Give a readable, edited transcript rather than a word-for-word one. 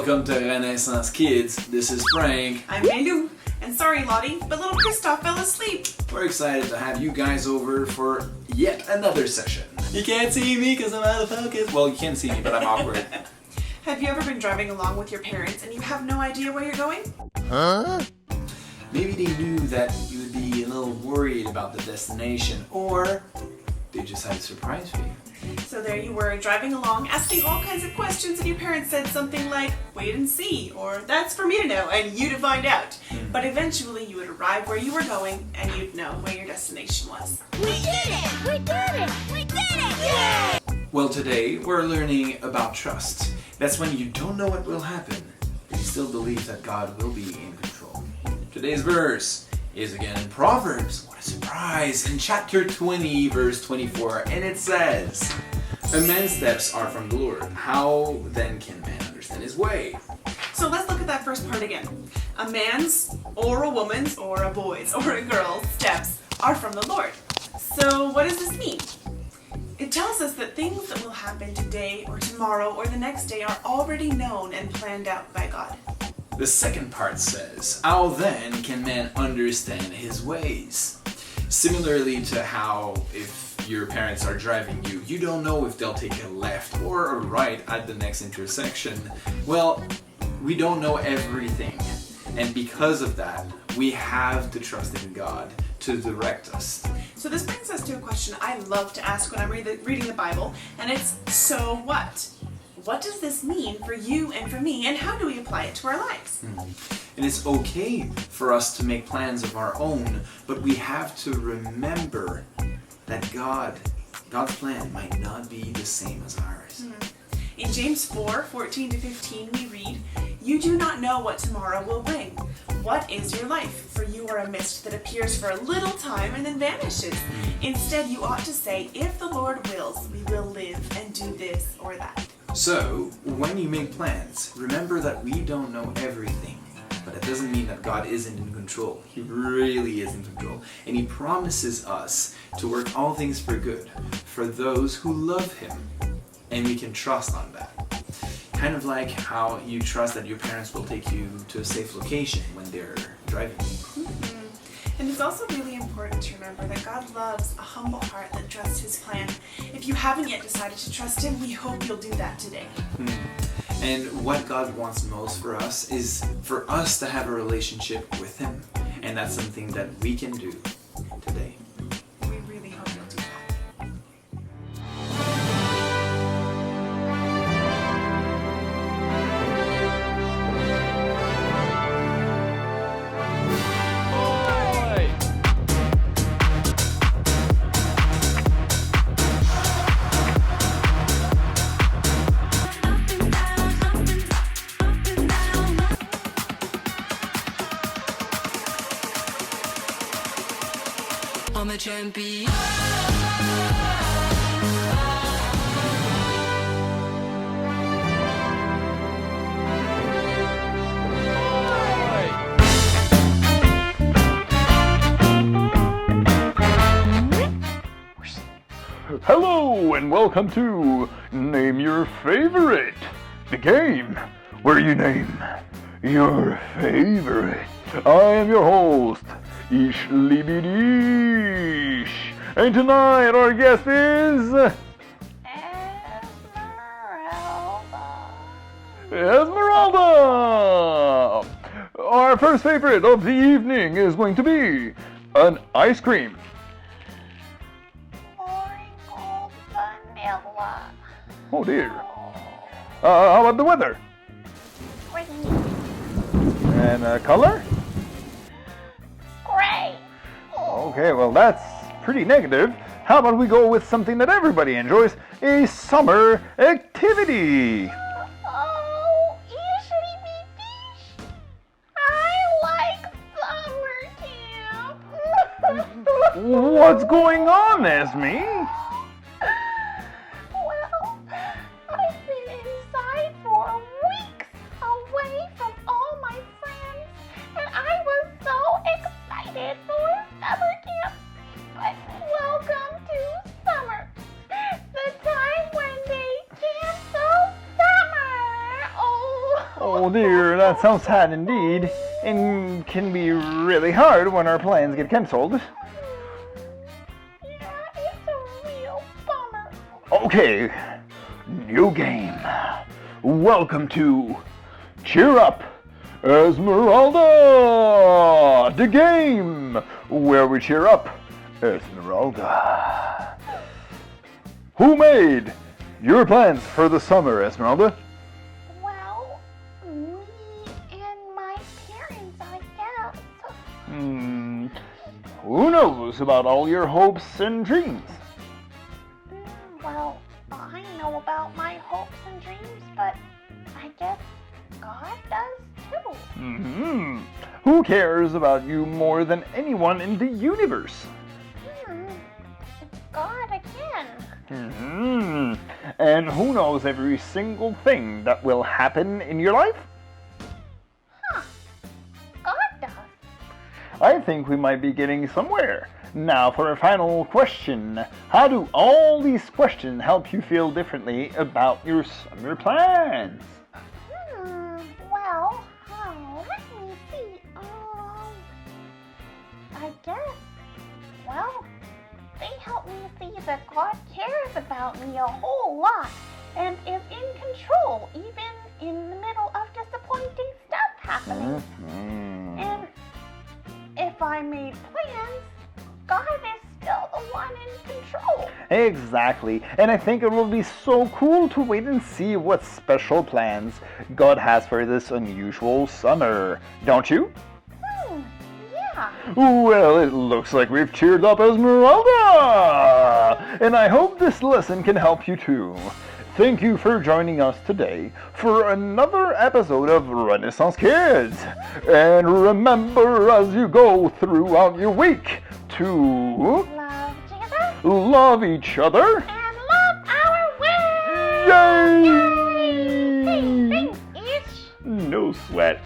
Welcome to Renaissance Kids. This is Frank. I'm Maylou. And sorry, Lottie, but little Kristoff fell asleep. We're excited to have you guys over for yet another session. You can't see me because I'm out of focus. Well, you can see me, but I'm awkward. Have you ever been driving along with your parents and you have no idea where you're going? Huh? Maybe they knew that you would be a little worried about the destination, or they just had a surprise for you. So there you were, driving along, asking all kinds of questions, and your parents said something like, wait and see, or that's for me to know and you to find out. But eventually you would arrive where you were going and you'd know where your destination was. We did it! We did it! We did it! Yay! Well, today we're learning about trust. That's when you don't know what will happen, but you still believe that God will be in control. Today's verse is again in Proverbs. What a surprise! In chapter 20, verse 24, and it says, "A man's steps are from the Lord. How then can man understand his way?" So let's look at that first part again. A man's, or a woman's, or a boy's, or a girl's steps are from the Lord. So what does this mean? It tells us that things that will happen today or tomorrow or the next day are already known and planned out by God. The second part says, "How then can man understand his ways?" Similarly to how if your parents are driving you, you don't know if they'll take a left or a right at the next intersection. Well, we don't know everything. And because of that, we have to trust in God to direct us. So this brings us to a question I love to ask when I'm reading the Bible, and it's, so what? What does this mean for you and for me, and how do we apply it to our lives? And it's okay for us to make plans of our own, but we have to remember that God's plan might not be the same as ours. In James 4:14-15 we read, "You do not know what tomorrow will bring. What is your life? For you are a mist that appears for a little time and then vanishes. Instead you ought to say, if the Lord wills, we will live and do this or that." So, when you make plans, remember that we don't know everything, but it doesn't mean that God isn't in control. He really is in control, and He promises us to work all things for good for those who love Him, and we can trust on that. Kind of like how you trust that your parents will take you to a safe location when they're driving you. And it's also really important to remember that God loves a humble heart that trusts His plan. If you haven't yet decided to trust Him, we hope you'll do that today. And what God wants most for us is for us to have a relationship with Him. And that's something that we can do today. We really hope you'll do that. I'm a champion. Hello and welcome to Name Your Favorite, the game where you name your favorite. I am your host, Ish Libidish, and tonight our guest is Esmeralda. Our first favorite of the evening is going to be an ice cream. Vanilla. Oh dear. How about the weather? Rainy. And color? Gray. Okay, well that's pretty negative. How about we go with something that everybody enjoys, a summer activity? Oh, usually Dish. I like summer camp. What's going on, Esme? Well, I've been inside for weeks away from all my friends, and I was so excited for summer camp. But welcome to summer, the time when they cancel summer. Oh, Oh dear, that sounds sad indeed, and can be really hard when our plans get cancelled. Yeah, it's a real bummer. Okay, new game. Welcome to Cheer Up, Esmeralda! The game where we cheer up Esmeralda. Who made your plans for the summer, Esmeralda? Well, me and my parents, I guess. Who knows about all your hopes and dreams? Well, I know about my hopes and dreams, but I guess God does too. Who cares about you more than anyone in the universe? It's God again. And who knows every single thing that will happen in your life? God does. I think we might be getting somewhere. Now for a final question. How do all these questions help you feel differently about your summer plans? Well, let me see. I guess, well, they help me see that God cares about me a whole lot and is in control, even in the middle of disappointing stuff happening. And if I made plans, God is still the one in control. Exactly, and I think it will be so cool to wait and see what special plans God has for this unusual summer, don't you? Yeah. Well, it looks like we've cheered up Esmeralda! And I hope this lesson can help you too. Thank you for joining us today for another episode of Renaissance Kids. And remember as you go throughout your week to Love Jesus love each other. and love our way. Yay! Yay! Thanks, each. No sweat.